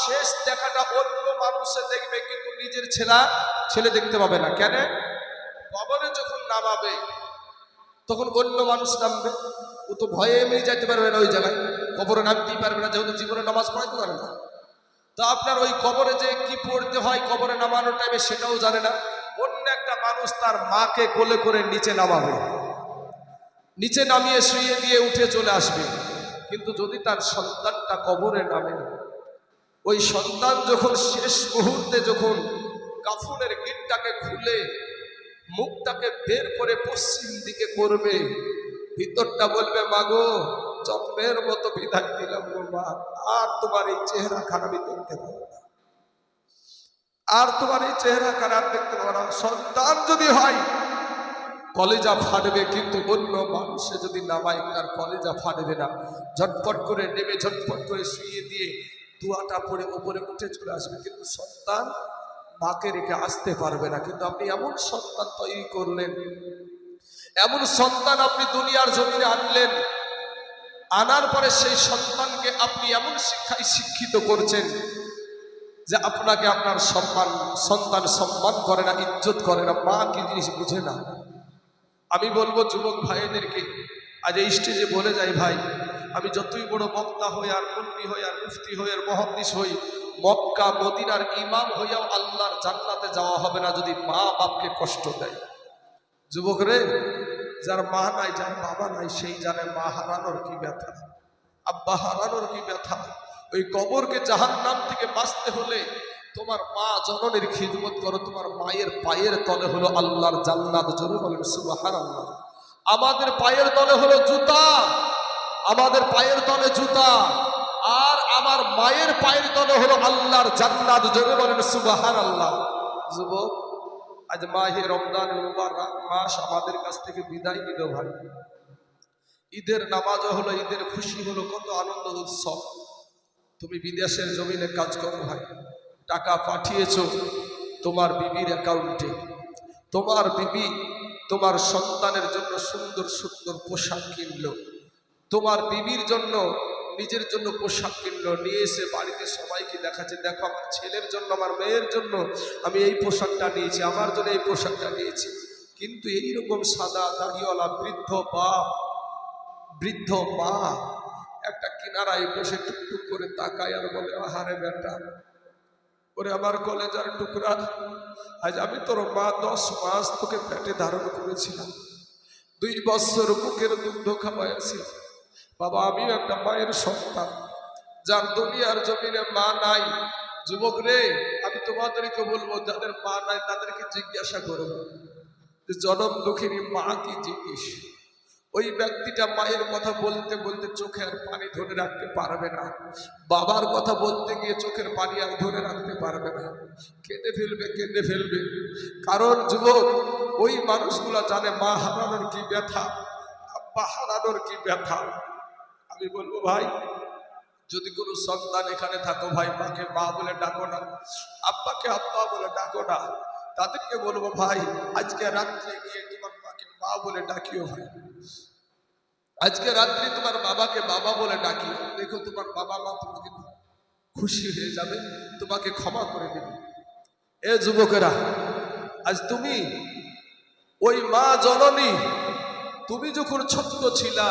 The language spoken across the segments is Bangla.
শেষ দেখাটা অন্য মানুষে দেখবে, কিন্তু নিজের ছেলে দেখতে পাবে না। কেন? কবরে যখন নামাবে তখন অন্য মানুষ নামবে, ও তো ভয়ে এমনি যাইতে পারবে না ওই জায়গায়, কবরে নামতেই পারবে না, যেহেতু জীবনে নামাজ পড়াইতে পারে না। তো আপনার ওই কবরে যে কি পড়তে হয় কবরে নামানোর টাইমে সেটাও জানে না। অন্য একটা মানুষ তার মাকে কোলে করে নিচে নামাবে, নিচে নামিয়ে শুয়ে দিয়ে উঠে চলে আসবে। কিন্তু যদি তার সন্তানটা কবরে নামে, ওই সন্তান যখন শেষ মুহূর্তে যখন কাফনের গিটটাকে খুলে মুখটাকে বের করে পশ্চিম দিকে করবে, ভিতরটা বলবে, মাগো জন্মের মতো বিদায় দিলাম গো মা, আর তোমার এই চেহারা খারাপ দেখতে পাবো না, আর তোমার এই চেহারা খারাপ দেখতে পাবো না। সন্তান যদি হয় কলেজা ফাটবে, কিন্তু অন্য মানুষে যদি নামায় তার কলেজা ফাটবে না। ঝটপট করে নেমে ঝটপট করে শুয়ে দিয়ে দুয়াটা পড়ে উপরে উঠে চলে আসবে, কিন্তু সন্তান মাকে রেখে আসতে পারবে না। কিন্তু আপনি এমন সন্তান তৈরি করলেন, এমন সন্তান আপনি দুনিয়ার জমিনে আনলেন, আনার পরে সেই সন্তানকে আপনি এমন শিক্ষায় শিক্ষিত করছেন যে আপনাকে আপনার সন্তান সম্মান করে না, ইজ্জত করে না, মা কি জিনিস বুঝে না। আমি বলবো যুবক ভাইদেরকে, আজ এই স্টেজে বলে যাই, ভাই আমি যতই বড় বক্তা হই আর মুফতি হই আর মুফতি হই আর মুহাদ্দিস হই, মক্কা মদিনার ইমাম হইয়াও আল্লাহর জান্নাতে যাওয়া হবে না যদি মা বাপকে কষ্ট দেয়। যুবক রে, যার মা নাই, যার বাবা নাই, সেই জানে মা হারানোর কি ব্যথা, আব্বা হারানোর কি ব্যথা। ওই কবরকে জাহান্নাম থেকে বাঁচতে হলে তোমার মা জননীর খিদমত করো, তোমার মায়ের পায়ের তলে হলো আল্লাহর জান্নাত। জোরে বলেন সুবহানাল্লাহ। আমাদের পায়ের তলে হলো জুতা, আমাদের পায়ের তলে জুতা, আর আমার মায়ের পায়ের তলে হলো আল্লাহর জান্নাত। জোরে বলেন সুবহানাল্লাহ। যুবক, আজ মাহে রমজান মুবারক মাস আমাদের কাছ থেকে বিদায় নিল ভাই। ঈদের নামাজও হলো, ঈদের খুশি হলো, কত আনন্দ উৎসব। তুমি বিদেশের জমিনে কাজ করো ভাই, টাকা পাঠিয়েছো তোমার বিবির অ্যাকাউন্টে, তোমার বিবি তোমার সন্তানের জন্য সুন্দর সুন্দর পোশাক কিনলো, তোমার বিবির জন্য নিজের জন্য পোশাক কিনলো, নিয়ে এসে বাড়িতে সবাইকে দেখাচ্ছে, দেখো আমার ছেলের জন্য আমার মেয়ের জন্য আমি এই পোশাকটা নিয়েছি, আমার জন্য এই পোশাকটা নিয়েছি। কিন্তু এইরকম সাদা দাড়িওয়ালা বৃদ্ধ বাপ বৃদ্ধ মা একটা কিনারায় বসে টুকটুক করে তাকায় আর বলে, আহারে বেটা, ওরে আমার কলেজার টুকরা, আজ আমি তোর মা 10 মাস তোকে পেটে ধারণ করেছিলাম, 2 বছর বুকের দুগ্ধ খাওয়াইছিলাম। বাবা, আমিও একটা মায়ের সন্তান, যার দুনিয়ার জমিনে মা নাই। যুবক রে, আমি তোমাদেরকে বলবো, যাদের মা নাই তাদেরকে জিজ্ঞাসা করবো জনম দুঃখিনী মা কি জিনিস। ওই ব্যক্তিটা মায়ের কথা বলতে বলতে চোখের পানি ধরে রাখতে পারবে না, বাবার কথা বলতে গিয়ে চোখের পানি আর ধরে রাখতে পারবে না, কেঁদে ফেলবে। কারণ যুবক, ওই মানুষগুলা জানে মা হারানোর কি ব্যথা, আব্বা হারানোর কি ব্যথা। আমি বলবো ভাই, যদি কোনো সন্তান এখানে থাকো ভাই, মাকে মা বলে ডাকো না, আব্বাকে আব্বা বলে ডাকো না। তাদেরকে বলবো ভাই, আজকে রাত্রে গিয়ে তোমার মাকে মা বলে ডাকিও ভাই, আজকে রাত্রে তোমার বাবাকে বাবা বলে ডাকিও। দেখো তোমার বাবা মা তোমাকে খুশি হয়ে যাবে, তোমাকে ক্ষমা করে দেবে। এ যুবকেরা, আজ তুমি ওই মা জননী, তুমি যখন ছোট্ট ছিলা,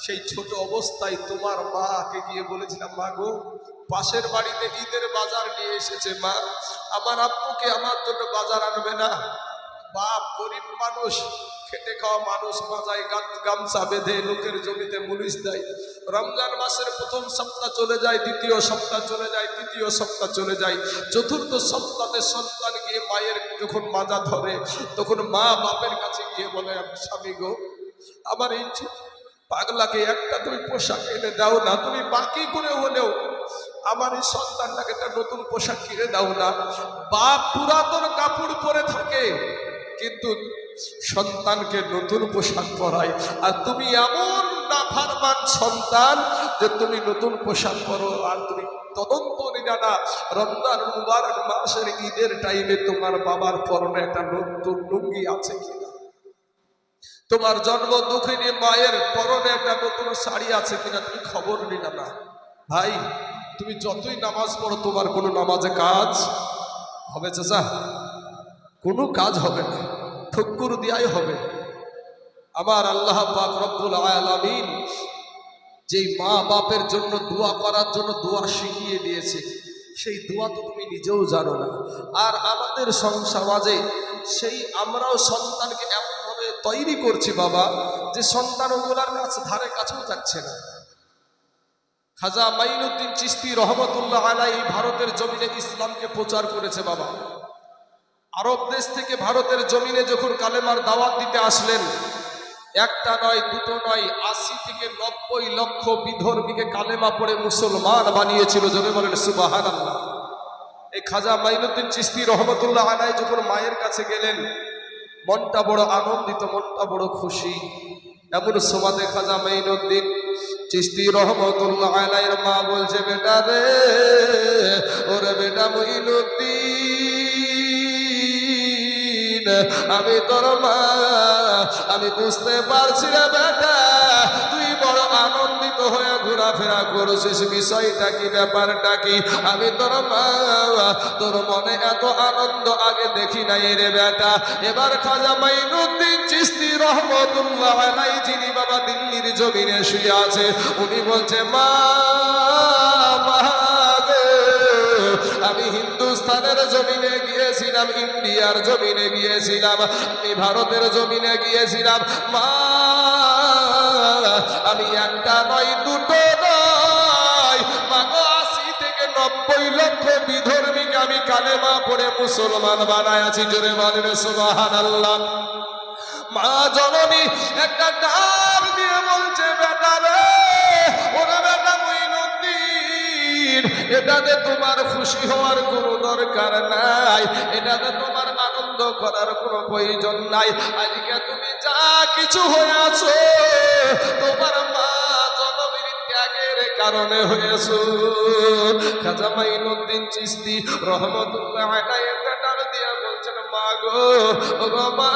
সেই ছোট অবস্থায় তোমার মাকে গিয়ে বলেছিলাম, মা গো, পাশের বাড়িতে ঈদের বাজার নিয়ে এসেছে, মা আমার আব্বুকে আমার জন্য বাজার আনবে না? বাপ গরিব মানুষ, খেটে খাওয়া মানুষ, মাজায় গামছা বেঁধে লোকের জমিতে মুলিশ দেয়। রমজান মাসের প্রথম সপ্তাহ চলে যায়, দ্বিতীয় সপ্তাহ চলে যায়, তৃতীয় সপ্তাহ চলে যায়, চতুর্থ সপ্তাহে সন্তান গিয়ে মায়ের যখন মাজা ধরে, তখন মা বাপের কাছে গিয়ে বলে, স্বামী গো, আমার এই পাগলাকে একটা তুমি পোশাক এনে দাও না, তুমি বাকি করে হলেও আমার এই সন্তানটাকে একটা নতুন পোশাক কিনে দাও না। বাপ পুরাতন কাপড় পরে থাকে, কিন্তু সন্তানকে নতুন পোশাক পরায়, আর তুমি এমন নাফরমান সন্তান যে তুমি নতুন পোশাক পরো, আর তুমি তদন্ত নিজানা রমজান মুবারক মাসের ঈদের টাইমে তোমার বাবার পরনে একটা নতুন লুঙ্গি আছে কিনা, তোমার জন্ম দুঃখিনী মায়ের পরনে একটা নতুন শাড়ি আছে কিনা, তুমি খবর নিলা না। ভাই, তুমি যতই নামাজ পড়ো তোমার কোনো নামাজে কাজ হবে চাচা? কোনো কাজ হবে না, ঠক্কর দিয়াই হবে। আমার আল্লাহ পাক রব্বুল আলামিন যেই মা বাপের জন্য দোয়া করার জন্য দোয়া শিখিয়ে দিয়েছে, সেই দোয়া তো তুমি নিজেও জানো না। আর আমাদের সমাজে সেই আমরাও সন্তানকে এমনভাবে তৈরি করছি বাবা, যে সন্তান ওগুলার কাছে ধারে কাছেও যাচ্ছে না। খাজা মাইনুদ্দিন চিশতি রহমতুল্লাহ আলাইহি ভারতের জমিনে ইসলামকে প্রচার করেছে বাবা। আরব দেশ থেকে ভারতের জমিনে যখন কালেমার দাওয়াত দিতে আসলেন, একটা নয় দুটো নয়, ৮০ থেকে ৯০ লক্ষ বিধর্মীকে কালেমা পড়ে মুসলমান বানিয়েছিল। জোরে বলেন সুবহানাল্লাহ। এই খাজা মাইনুদ্দিন চিশতি রহমতুল্লাহ আলাইহি যখন মায়ের কাছে গেলেন, মনটা বড় আনন্দিত, মনটা বড় খুশি। এমন সময় খাজা মাইনুদ্দিন চিশতি রহমতুল্লাহ আলাইহির মা বলছে, বেটা রে, ওরে বেটা মাইনুদ্দিন, আমি তোর মা, আমি বুঝতে পারছি রে বেটা, তুই বড় আনন্দিত হয়ে ঘোরাফেরা করছিস, বিষয়টা কি, ব্যাপারটা কি? আমি তোর মা, তোর মনে এত আনন্দ আগে দেখি নাই রে বেটা। এবার খাজা মাইনুদ্দিন চিশতি রহমতুল্লাহ আলাইহি, যিনি বাবা দিল্লির জমিনে শুয়ে আছে, উনি বলছে, মা আমি হিন্দুস্তানের জমিনে গিয়েছিলাম, ইন্ডিয়ার জমিনে গিয়েছিলাম, আমি ভারতের জমিনে গিয়েছিলাম মা, আমি একটা নয় দুটো নয় মাগো, ৮০ থেকে ৯০ লক্ষ বিধর্মীকে আমি কালেমা পড়ে মুসলমান বানায়াছি। জোরে বলেন সুবহানাল্লাহ। মা জননী একটা ডাক দিয়ে বলছে, বেটা রে, ওরে বেটা মাইনুদ্দিন, এটাতে তোমার খুশি হওয়ার কোনো দরকার নাই, এটাতে তোমার আনন্দ করার কোনো প্রয়োজন নাই। আজকে তুমি যা কিছু হয়ে আছো, তোমার মা জননীর ত্যাগের কারণে হয়েছো। খাজা মাইনুদ্দিন চিশতি রহমতুল্লাহ আলাইহি একটা ডাক দিয়ে বলছেন, মা গো, ও গো মা,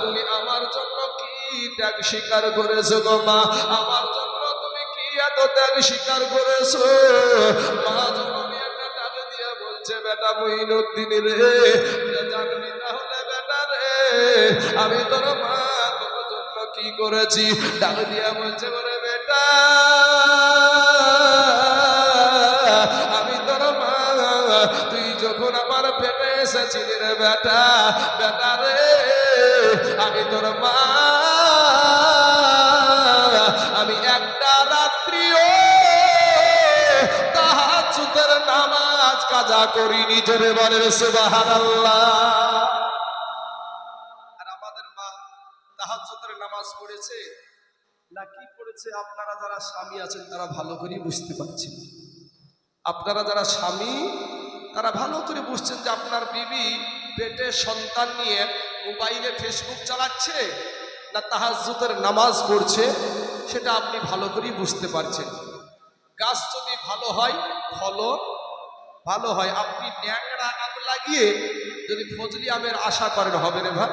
তুমি আমার জন্য কি ত্যাগ স্বীকার করেছো গো মা? আমার জন্য তুমি কি এত ত্যাগ স্বীকার করেছো? মা জননী একটা ডাক দিয়ে বলছে, বেটা মাইনুদ্দিন রে, জানবি তাহলে বেটা রে, আমি তোর মা তোর জন্য কি করেছি। ডাক দিয়া বলছে, ওরে বেটা, আমি তোর মা, তুই যখন আমার পেটে এসেছিলি রে বেটা, বেটা রে, আমি তোর মা, আমি একটা রাত্রিও তাহাজ্জুদের নামাজ কাজা করিনি। জোরে বলেন সুবহানাল্লাহ। আর আমাদের মা তাহাজ্জুদের নামাজ পড়েছে না কি পড়েছে, আপনারা যারা স্বামী আছেন তারা ভালো করে বুঝতে পারছেন। আপনারা যারা স্বামী তারা ভালো করে বুঝছেন যে আপনার বিবি পেটে সন্তান নিয়ে মোবাইলে ফেসবুক চালাচ্ছে না তাহাজ্জুদের নামাজ পড়ছে, সেটা আপনি ভালো করেই বুঝতে পারছেন। গাছ যদি ভালো হয়, ফলন ভালো হয়। আপনি ন্যাংরা আম লাগিয়ে যদি ফজলি আমের আশা করেন, হবে রে ভাই?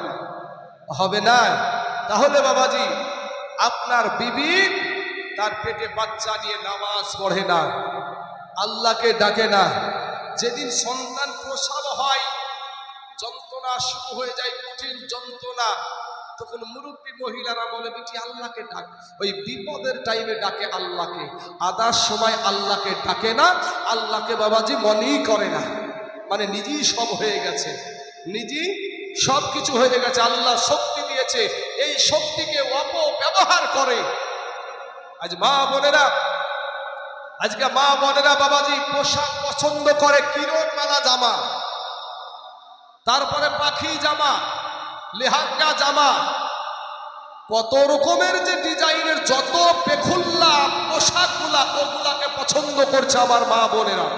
হবে না। তাহলে বাবাজি, আপনার বিবি তার পেটে বাচ্চা নিয়ে নামাজ পড়ে না, আল্লাহকে ডাকে না। যেদিন সন্তান প্রসব হয়, যন্ত্রণা শুরু হয়ে যায়, কঠিন যন্ত্রণা, তখন মুরব্বী মহিলারা বলে, বেটি আল্লাহকে ডাক। ওই বিপদের টাইমে ডাকে আল্লাহকে, আদার সময় আল্লাহকে ডাকে না, আল্লাহকে বাবাজি মনেই করে না। মানে নিজেই সব হয়ে গেছে, নিজেই সব কিছু হয়ে গেছে। আল্লাহ শক্তি দিয়েছে, এই শক্তিকে অপব্যবহার করে। আজ মা বোনেরা, আজকে মা বোনেরা বাবাজি পোশাক পছন্দ করে, কিরণ মালা জামা, তারপরে পাখি জামা, লেহাঙ্গা জামা, কত রকমের যে ডিজাইনের যত পেখুল্লা পোশাকগুলা, ওগুলাকে পছন্দ করছে আমার মা বোনেরা।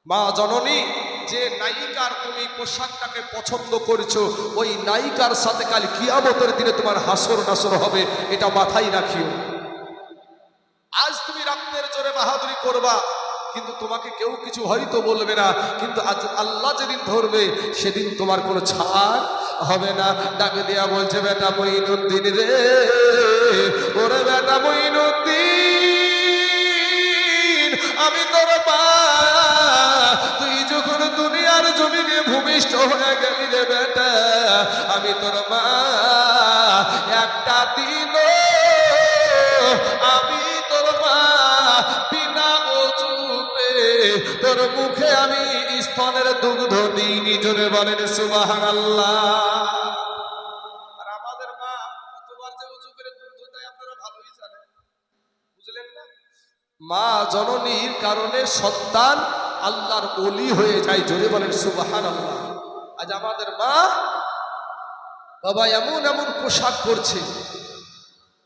মা জননী, যে নায়িকার তুমি পোশাকটাকে পছন্দ করছো, ওই নায়িকার সাথে কাল কিয়ামতের দিনে তোমার হাসর নাসর হবে, এটা মাথায় রাখিও। আজ তুমি রক্তের জোরে বাহাদুরি করবা, কিন্তু তোমাকে কেউ কিছু হয়তো বলবে না, কিন্তু আজ আল্লাহ যেদিন ধরবে সেদিন তোমার কোনো ছাড় হবে না। ডাকে দেয়া বলছে, বেটা মাইনুদ্দিন রে, ওরে বেটা মাইনুদ্দিন, আমি তোর মা। তুই যখন দুনিয়ার জমিনে ভূমিষ্ঠ হয়ে গেলি রে বেটা, আমি তোর মা। একটা দিন আমি তোর মা বিনা ওযুতে তোর মুখে আমি স্তনের দুগ্ধ দিইনি। জোরে বলেন সুবহানাল্লাহ। আর আমাদের মা কতবার যে ওযু করে দুগ্ধ দেয় আপনারা ভালোই জানেন, বুঝলেন না? মা জননীর কারণে সন্তান আল্লাহর ওলি হয়ে যায়। জোরে বলেন সুবহানাল্লাহ। আজ আমাদের মা বাবা এমন এমন পোশাক করছে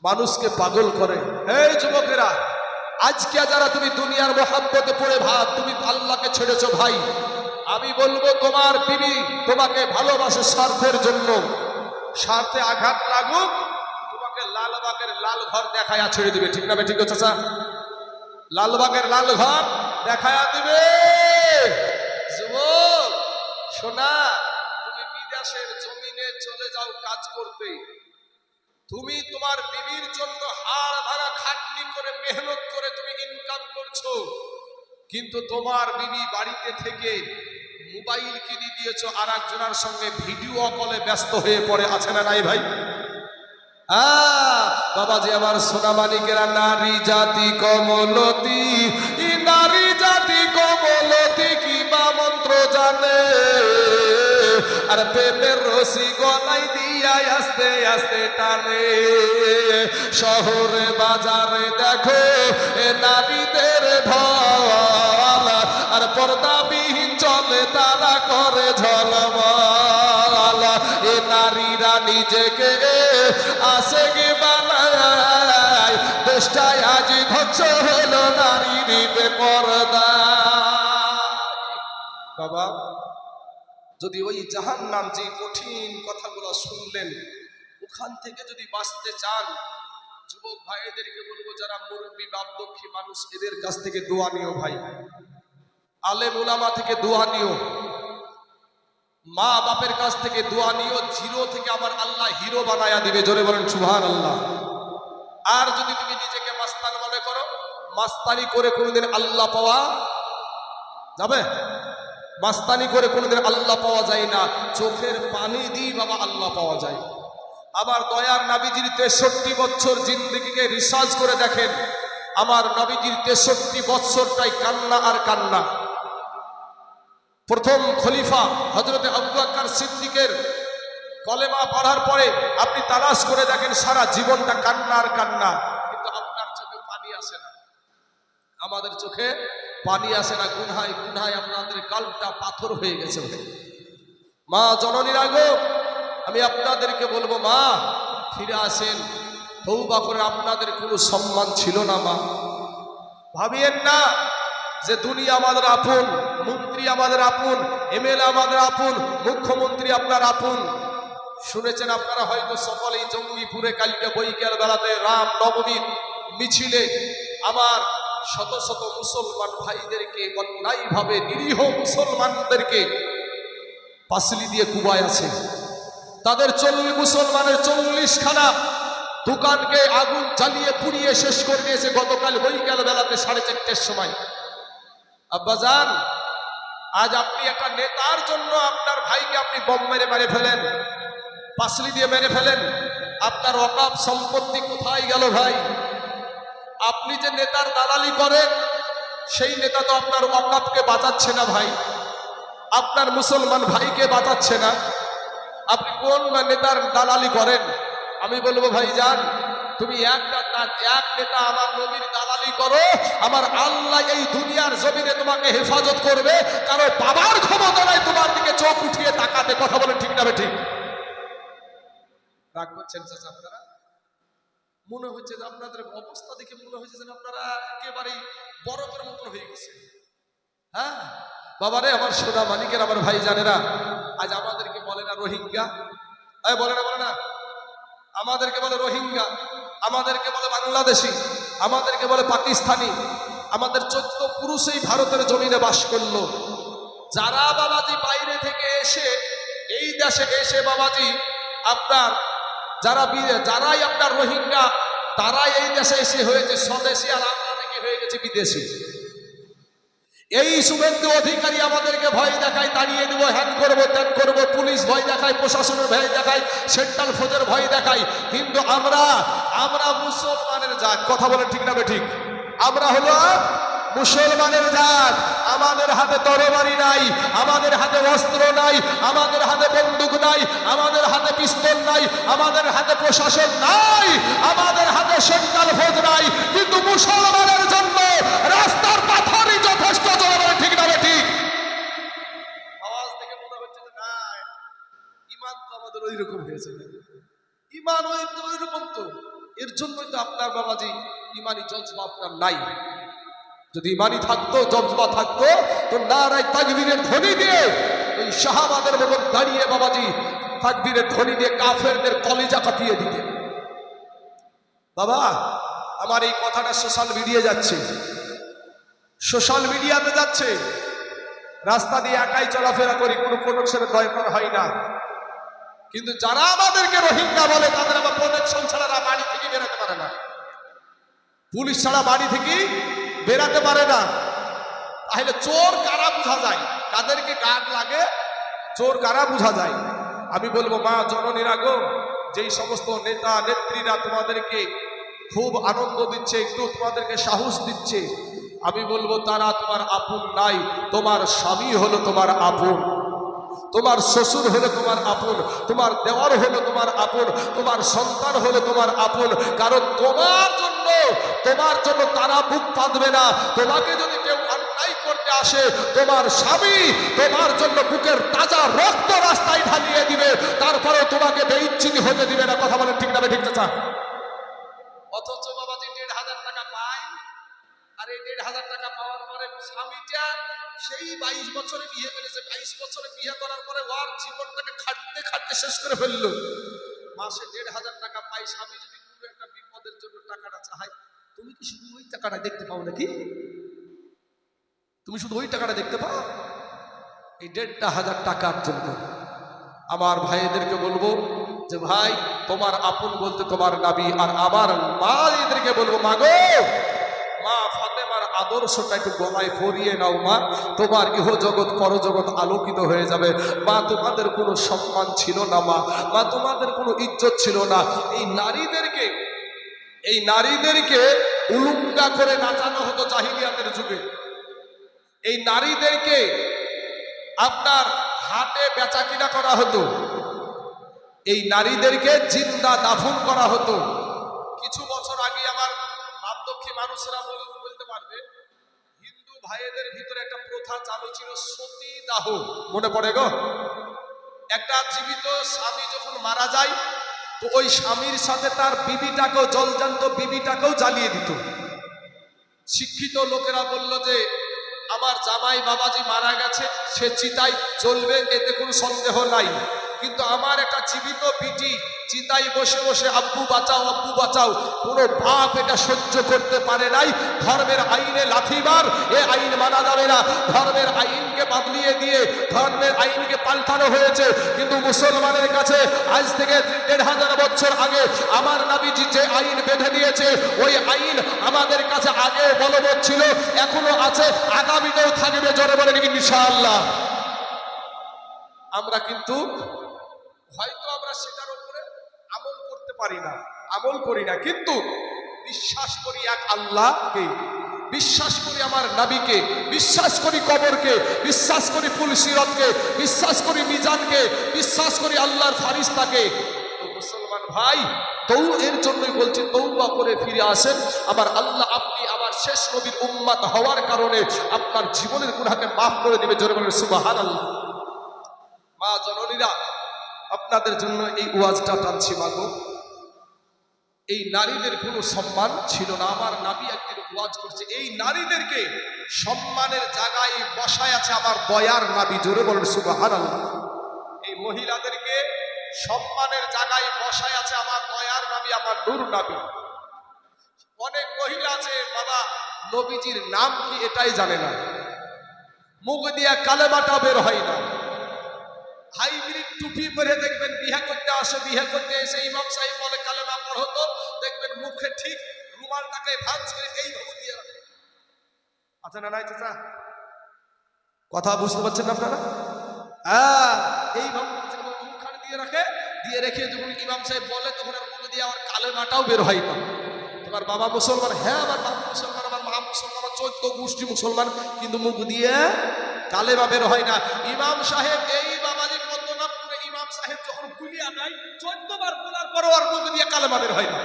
মানুষকে পাগল করে। এই যুবকেরা, আজকে যারা তুমি দুনিয়ার মোহাব্বতে পড়ে ভাব তুমি আল্লাহকে ছেড়েছো ভাই, আমি বলবো তোমার বিবি তোমাকে ভালোবাসে স্বার্থের জন্য। স্বার্থে আঘাত লাগুক, তোমাকে লালবাগের লাল ঘর দেখায়া ছেড়ে দিবে। ঠিক না ঠিক আছে চাচা? লালবাগের লাল ঘর দেখায়া দিবে। যুবক শোনা, তুমি বিদেশের জমিনে চলে যাও কাজ করতে, তুমি তোমার বিবির জন্য হাড় ভাঙা খাটনি করে মেহনত করে তুমি ইনকাম করছো, কিন্তু তোমার বিবি বাড়িতে থেকে মোবাইল কিনে দিয়েছো আর একজনের সঙ্গে ভিডিও কলে ব্যস্ত হয়ে পড়ে। আছে না নাই ভাই? বাবাজি আমার সোনা মানিকেরা, নারী জাতি কমলতি, নারী জাতি কমলতি কি বা মন্ত্র জানে, আর প্রেমের রশি গলাই দিয়া আস্তে আস্তে টানে। শহরে বাজারে দেখো এ নারীদের ঢল, আর পর্দাবিহীন চলে তারা করে ঝলমল। এ নারীরা নিজেকে আসে গে বানায়, দেশটায় আজ ধ্বংস হলো নারীর বেপরদা। বাবা যদি ওই জাহান্নাম যে কঠিন কথাগুলো শুনলেন ওখান থেকে যদি বাঁচতে চান, যুবক ভাইদেরকে বলবো যারা মুরব্বী বাপদক্ষী মানুষ এদের কাছ থেকে দোয়া নিও ভাই, আলেম উলামা থেকে দোয়া নিও, মা বাপের কাছ থেকে দোয়া নিও। জিরো থেকে আমার আল্লাহ হিরো বানায়া দিবে। জোরে বলেন সুবহানাল্লাহ। আর যদি তুমি নিজেকে মাস্তান মনে করো, মাস্তানি করে কোনোদিন আল্লাহ পাওয়া যাবে? মাস্তানি করে কোনোদিন আল্লাহ পাওয়া যায় না, চোখের পানি দিয়ে বাবা আল্লাহ পাওয়া যায়। আমার দয়ার নবীজির 63 বছর জিন্দেগিকে রিসার্চ করে দেখেন, আমার নবীজির 63 বছরটাই কান্না আর কান্না। প্রথম খলিফা হযরতে আবু বকর সিদ্দিকের কলেমা পড়ার পরে আপনি তালাশ করে দেখেন সারা জীবনটা কান্না আর কান্না, কিন্তু আপনার চোখে পানি আসে না, আমাদের চোখে পানি আসে না। গুনহায় গুনহায় আপনাদের কালটা পাথর হয়ে গেছে। মা জননীর আগো আমি আপনাদেরকে বলবো, মা ফিরে আসেন, তওবা করে। আপনাদের কোনো সম্মান ছিল না মা। ভাবিয়েন না যে দুনিয়া আমাদের আপন, মন্ত্রী আমাদের আপন, এমএলএ আমাদের আপন, মুখ্যমন্ত্রী আপনার আপন। শুনেছেন আপনারা হয়তো সকলেই জঙ্গিপুরে কালকে বৈকাল বেলাতে রাম নবমীর মিছিলে আমার শত শত মুসলমান ভাইদেরকে অন্যায়ভাবে নিরীহ মুসলমানদেরকে পাসলি দিয়ে কুবায় আছে। তাদের মুসলমানের 40খানা দোকানকে আগুন জ্বালিয়ে পুড়িয়ে শেষ করে দিয়েছে গতকাল বৈকাল বেলাতে 4:30টার সময়। আব্বাজান, আজ আপনি একটা নেতার জন্য আপনার ভাইকে আপনি বম মেরে ফেলেন, পাসলি দিয়ে মেরে ফেলেন, আপনার ওয়াকফ সম্পত্তি কোথায় গেল ভাই? আপনি যে নেতার দালালি করেন সেই নেতা তো আপনার ওয়াকফকে বাঁচাচ্ছে না ভাই, আপনার মুসলমান ভাইকে বাঁচাচ্ছে না। আপনি কোন নেতার দালালি করেন? আমি বলবো ভাইজান, তুমি এক নেতা আমার নবীর দালালি করো, আমার আল্লাহ এই দুনিয়ার জমিনে তোমাকে হেফাজত করবে। কারণ বাবার ক্ষমতা নাই তোমার দিকে চোখ উঠিয়ে তাকাতে। কথা বলেন ঠিক না ঠিক? রাগ করছেন চাচা আপনারা? মনে হচ্ছে যে আপনাদের অবস্থা দেখে মনে হচ্ছে যে আপনারা একেবারেই বরফের মতন হয়ে গেছে। হ্যাঁ বাবারে, আমার সোনা মানিকের, আমার ভাই জানেরা, আজ আমাদেরকে বলে না রোহিঙ্গা, বলে না, আমাদেরকে বলে রোহিঙ্গা, আমাদেরকে বলে বাংলাদেশি, আমাদেরকে বলে পাকিস্তানি। আমাদের 14 পুরুষই ভারতের জমিনে বাস করলো। যারা বাবাজি বাইরে থেকে এসে এই দেশে এসে বাবাজি আপনার যারাই আপনার রোহিঙ্গা, তারাই এই দেশে এসে হয়েছে স্বদেশী, আর আমরা থেকে হয়ে গেছে বিদেশি। এই শুভেন্দু অধিকারী আমাদেরকে ভয় দেখায়, তাড়িয়ে দেবো, হ্যান করবো, ত্যান করবো, পুলিশ ভয় দেখায়, প্রশাসনের ভয় দেখায়, সেন্ট্রাল ফোর্সের ভয় দেখায়। কিন্তু আমরা মুসলমানের জাত। কথা বলেন ঠিক না ঠিক? আমরা হলো মুসলমানের জাত। আমাদের হাতে তরবারি নাই, আমাদের হাতে অস্ত্র নাই, আমাদের হাতে বন্দুক নাই, আমাদের হাতে পিস্তল নাই, আমাদের হাতে প্রশাসন নাই, আমাদের হাতে সেন্ট্রাল ফোর্স নাই। কিন্তু মুসলমানের জন্য রাস্তার পাথরই যথেষ্ট। ঠিক না ঠিক? আওয়াজ দেখে মনে হচ্ছে যে না, ইমান তো আমাদের ওই রকম হয়েছে। ইমান ওই রকম তো, এর জন্যই তো আপনার বাবাজি ইমানি জজবা আপনার নাই। যদি ইমানি থাকতো, জজবা থাকতো, তো নারায়ে তাকবীরের ধ্বনি দিয়ে ওই সাহাবাদের মতো দাঁড়িয়ে বাবাজি তাকবীরের ধ্বনি দিয়ে কাফেরদের কলিজা কাঁপিয়ে দিতে। বাবা, আমার এই কথাটা সোশ্যাল মিডিয়া যাচ্ছে, সোশ্যাল মিডিয়াতে যাচ্ছে। রাস্তা দিয়ে একাই চলাফেরা করি, কোনো প্রোটেকশনের দরকার হয় না। কিন্তু যারা আমাদেরকে রোহিঙ্গা বলে, তাদের আবার প্রোটেকশন ছাড়া বাড়ি থেকে বেরোতে পারে না, পুলিশ ছাড়া বাড়ি থেকে বেরাতে পারে না। তাহলে চোর কারা বোঝা যায়? কাদেরকে গার্ড লাগে, চোর কারা বোঝা যায়? আমি বলবো, মা জননীরা গো, যেই সমস্ত নেতা নেত্রীরা তোমাদেরকে খুব আনন্দ দিচ্ছে, একটু তোমাদেরকে সাহস দিচ্ছে, আমি বলবো তারা তোমার আপন নাই। তোমার স্বামী হলো তোমার আপন, তোমার শ্বশুর হলো তোমার আপন, তোমার দেওয়ার হলো তোমার আপন, তোমার সন্তান হলো তোমার আপন। কারণ তোমার জন্য তারা বুক পাতবে না। তোমাকে যদি কেউ অন্যায় করতে আসে, তোমার স্বামী তোমার জন্য বুকের তাজা রক্ত রাস্তায় ঢালিয়ে দিবে, তারপরে তোমাকে বেইজ্জতি হতে দিবে না। কথা বলেন ঠিক না ঠিক? চাচা, অথচ বাবাজি ১,৫০০ টাকা পায়, আর এই ১,৫০০ টাকা পাওয়ার পরে স্বামীটা সেই ২২ বছরে বিয়ে করেছে, ২২ বছরে বিয়ে করার পরে ওর জীবনটাকে খাটতে খাটতে শেষ করে ফেললো। মাসে ১,৫০০ টাকা পাই, স্বামী যদি কোনো একটা বিপদের জন্য টাকাটা চায়, তুমি কি শুধু ওই টাকাটা দেখতে পাও নাকি? তুমি শুধু ওই টাকাটা দেখতে পাও? এই ১,৫০০ টাকার জন্য আমার ভাইদেরকে বলবো যে ভাই, তোমার আপন বলতে তোমার নবী। আর আমার মা এদেরকে বলবো, মা গো, মা ফাতেমার আদর্শটা একটু গলায় পরিয়ে নাও মা, তোমার ইহ জগৎ পরজগৎ আলোকিত হয়ে যাবে। মা, তোমাদের কোনো সম্মান ছিল না মা, তোমাদের কোনো ইজ্জত ছিল না। এই নারীদেরকে উলুঙ্গা করে নাচানো হতো জাহিলিয়াতের যুগে। এই নারীদেরকে আপনার হাটে বেচা কিনা করা হতো, এই নারীদেরকে জিন্দা দাফন করা হতো। কিছু বছর আগে আমার বাপদক্ষী মানুষরা বলতে পারবে, হিন্দু ভাইদের ভিতরে একটা প্রথা চালু ছিল, সতী দাহ। মনে পড়ে গো? একটা জীবিত স্বামী যখন মারা যায়, তো ওই স্বামীর সাথে তার বিবিটাকেও, জলজান্ত বিবিটাকেও জ্বালিয়ে দিত। শিক্ষিত লোকেরা বলল যে আমার জামাই বাবাজি মারা গেছে, সে চিতায় চলবে, এতে কোনো সন্দেহ নাই। কিন্তু আমার একটা জীবিত বিটি চিতায় বসে বসে আব্বু বাঁচাও, আব্বু বাঁচাও, কোনো বাপ এটা সহ্য করতে পারে নাই। ধর্মের আইনে লাথিবার, এ আইন মানা যাবে না। ধর্মের আইনকে বদলিয়ে দিয়ে ধর্মের আইনকে পাল্টানো হয়েছে। কিন্তু মুসলমানের কাছে আজ থেকে ১,৫০০ বছর আগে আমার নবীজি যে আইন বেঁধে দিয়েছে, ওই আইন আমাদের কাছে আগেও বলবৎ ছিল, এখনো আছে, আগামীতেও থাকবে। জোরে বলেন ইনশাআল্লাহ। আমরা কিন্তু হয়তো আমরা সেটার উপরে আমল করতে পারি না, আমল করি না, কিন্তু বিশ্বাস করি এক আল্লাহকে, বিশ্বাস করি আমার নবীকে, বিশ্বাস করি কবরকে, বিশ্বাস করি ফুলসিরতকে, বিশ্বাস করি মিজানকে, বিশ্বাস করি আল্লাহর ফারিস্তাকে। মুসলমান ভাই, এর জন্যই বলছি, তওবা করে ফিরে আসেন। আমার আল্লাহ, আপনি আমার শেষ নবীর উম্মত হওয়ার কারণে আপনার জীবনের গুনাহকে মাফ করে দিবে। জোরে বলেন সুবহানাল্লাহ। মা জননীরা, আপনাদের জন্য এই ওয়াজটা টানছি। মাগো, এই নারীদের কোনো সম্মান ছিল না। আমার নবী একদিন ওয়াজ করছে, এই নারীদেরকে সম্মানের জায়গায় বসায় আছে আমার দয়ার নবী। জোরে বলেন সুবহানাল্লাহ। এই মহিলাদেরকে সম্মানের জায়গায় বসায় আছে আমার দয়ার নবী, আমার নূর নবী। অনেক মহিলা আছে বাবা, নবীজির নাম কি এটাই জানে না, মুখ দিয়া কালেমাটা বের হয় না। হাইব্রিড টুপি পরে দেখবেন বিয়ে করতে আসে, বিয়ে করতে এসে ইমাম সাহেব বলে কালেমা পড়ো, তো দেখবেন মুখে ঠিক রুমালটাকে ভাঁজ করে এইভাবে দিয়ে রাখে। আচ্ছা না নাই চাচা? কথা বুঝতে পারছেন না আপনারা? এইভাবে মুখখানে দিয়ে রাখে, দিয়ে রেখে যখন ইমাম সাহেব বলে তখন আর মুখ দিয়ে আমার কালেমাটাও বের হয় না। তোমার বাবা মুসলমান, হ্যাঁ আমার বাবা মুসলমান, আমার মা মুসলমান, আমার 14 গোষ্ঠী মুসলমান, কিন্তু মুখ দিয়ে কালেমা বের হয় না। ইমাম সাহেব এই বাবাজির মতো না করে ইমাম সাহেব যখন কুলিয়া দেয় 14 বার বলার পরও আর মুখ দিয়ে কালেমা বের হয় না,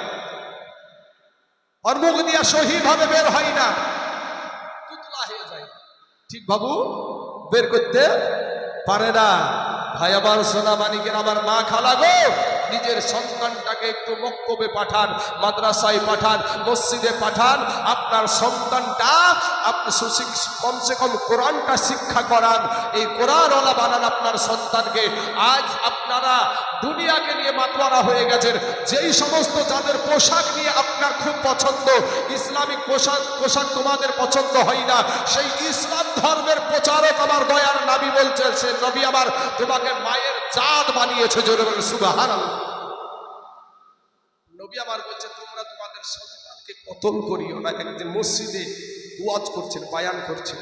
আর মুখ দিয়ে সহিভাবে বের হয় না, তুতলা হয়ে যায়। ঠিক বাবু বের করতে পারে না। ভাই আমার, সোনা মানিকের আমার মা খালা গো, নিজের সন্তানটাকে একটু মক্তবে পাঠান, মাদ্রাসায় পাঠান, মসজিদে পাঠান। আপনার সন্তানটা আপনি কমসে কম কোরআনটা শিক্ষা করান, এই কোরআনওয়ালা বানান আপনার সন্তানকে। আজ আপনারা দুনিয়াকে নিয়ে মাতোয়ারা হয়ে গেছেন। যেই সমস্ত যাদের পোশাক নিয়ে আপনার খুব পছন্দ, ইসলামিক পোশাক তোমাদের পছন্দ হয় না, সেই ইসলাম ধর্মের প্রচারক আমার দয়ার নবী বলছেন, সে নবী আমার তোমাকে মায়ের জাত বানিয়েছে। জোরে বলেন সুবহানাল্লাহ। নবী আমার বলছে তোমরা তোমাদের সন্তানকে কতল করিও না। একদিন মসজিদে ওয়াজ করছেন, বয়ান করছেন,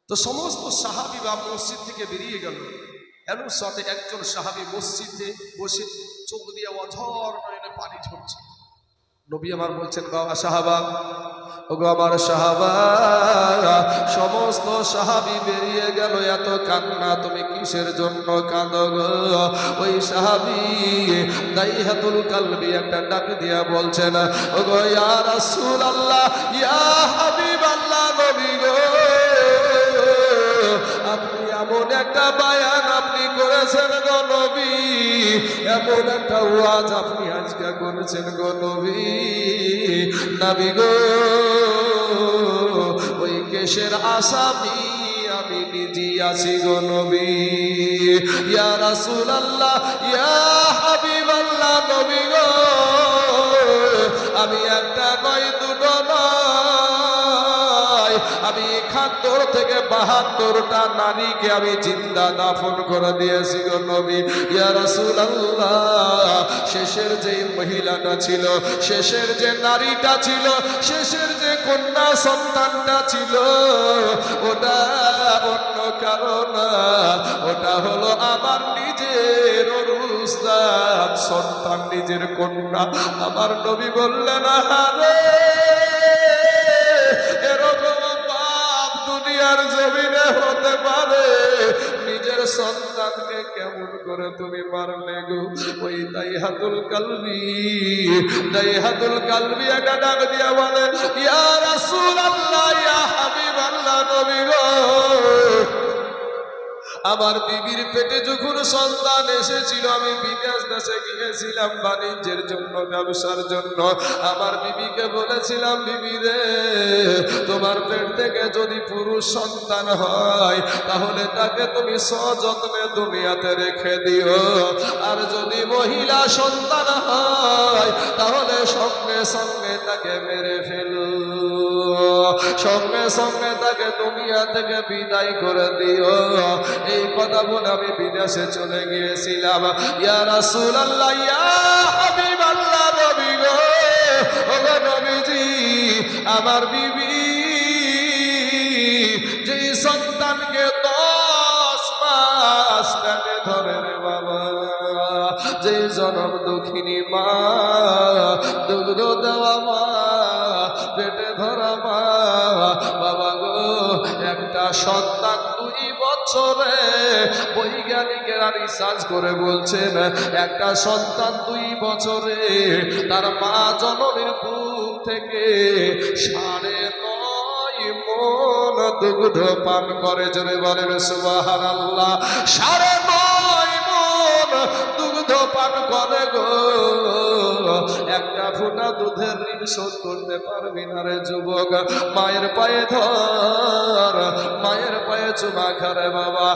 তো সমস্ত সাহাবী বা মসজিদ থেকে বেরিয়ে গেল। এর সাথে একজন সাহাবী মসজিদে বসে চোখ দিয়ে অঝর নয়নে পানি ঝরছে। নবী আমার বলছেন বাবা সাহাবা, ওগো আমার সাহাবা, সমস্ত সাহাবী বেরিয়ে গেল, এত কান্না তুমি কিসের জন্য কাঁদো গো? ওই সাহাবী দাইহাতুল কালবি একটা ডাক দিয়া বলছেন, ওগো ইয়া রাসূলুল্লাহ, ইয়া হাবিবাল্লাহ, নবী গো, আপনি এমন একটা বায়ান আপনি করেছেন গো নবী, এমন একটা ওয়াজ আপনি আজকে করেছেন গো নবী, নবী গো, ওই কেশের আসামি আমি নিজে আছি গো নবী। ইয়া রাসূলুল্লাহ, ইয়া হাবিবাল্লাহ, নবী গো, আমি একটা নয়, দুটো নয়, আমি 71 থেকে 72টা নারীকে আমি জিন্দা দাফন করে দিয়েছি গো নবী। ইয়া রাসূলুল্লাহ, শেষের যে মহিলাটা ছিল, শেষের যে নারীটা ছিল, শেষের যে কন্যা সন্তানটা ছিল, ওটা অন্য কারণ, ওটা হলো আমার নিজের রুস্তাদ সন্তান, নিজের কন্যা। আমার নবী বললেন, আরে এরকম পাপ দুনিয়ার জমিনে হতে পারে? নিজের সন্তানকে কেমন করে তুমি মারলে গো? ওই দাইহাতুল কালবি একটা ডাক দিয়া বলে, ইয়া রাসূলুল্লাহ, ইয়া হাবিবাল্লাহ, নবী গো, আমার বিবির পেটে যখন সন্তান এসেছিল, আমি বিদেশ দেশে গিয়েছিলাম বাণিজ্যের জন্য, ব্যবসার জন্য। আমার বিবিকে বলেছিলাম, বিবি রে, তোমার পেট থেকে যদি পুরুষ সন্তান হয় তাহলে তাকে তুমি সযত্নে দুনিয়াতে রেখে দিও, আর যদি মহিলা সন্তান হয় তাহলে সঙ্গে সঙ্গে তাকে মেরে ফেলো, সঙ্গে সঙ্গে তাকে দুনিয়া থেকে বিদায় করে দিও। এই কথা বলে আমি বিদেশে চলে গিয়েছিলাম। ইয়া রাসূলুল্লাহ, ইয়া হাবিবাল্লাহ, নবী গো, ওগো নবীজি, আমার বিবি যে সন্তানকে 10 মাস পেটে ধরে রে বাবা, যে জনম দুঃখিনী মা, দুগ্ধ দেওয়া মা, পেটে ধরা মা, বাবা গো, একটা সন্তান 2 বছরে, বৈজ্ঞানিকেরা রিসার্চ করে বলছেন, একটা সন্তান 2 বছরে তার মা জননীর বুক থেকে 9.5 মণ দুগ্ধ পান করে। জোরে বলেন সুবহানাল্লাহ। 9.5 মণ দুগ্ধ পান করে গো। একটা ফোঁটা দুধের ঋণ শোধ করতে পারবি না রে যুবক। মায়ের পায়ে ধর, মায়ের পায়ে চুমা খারে বাবা।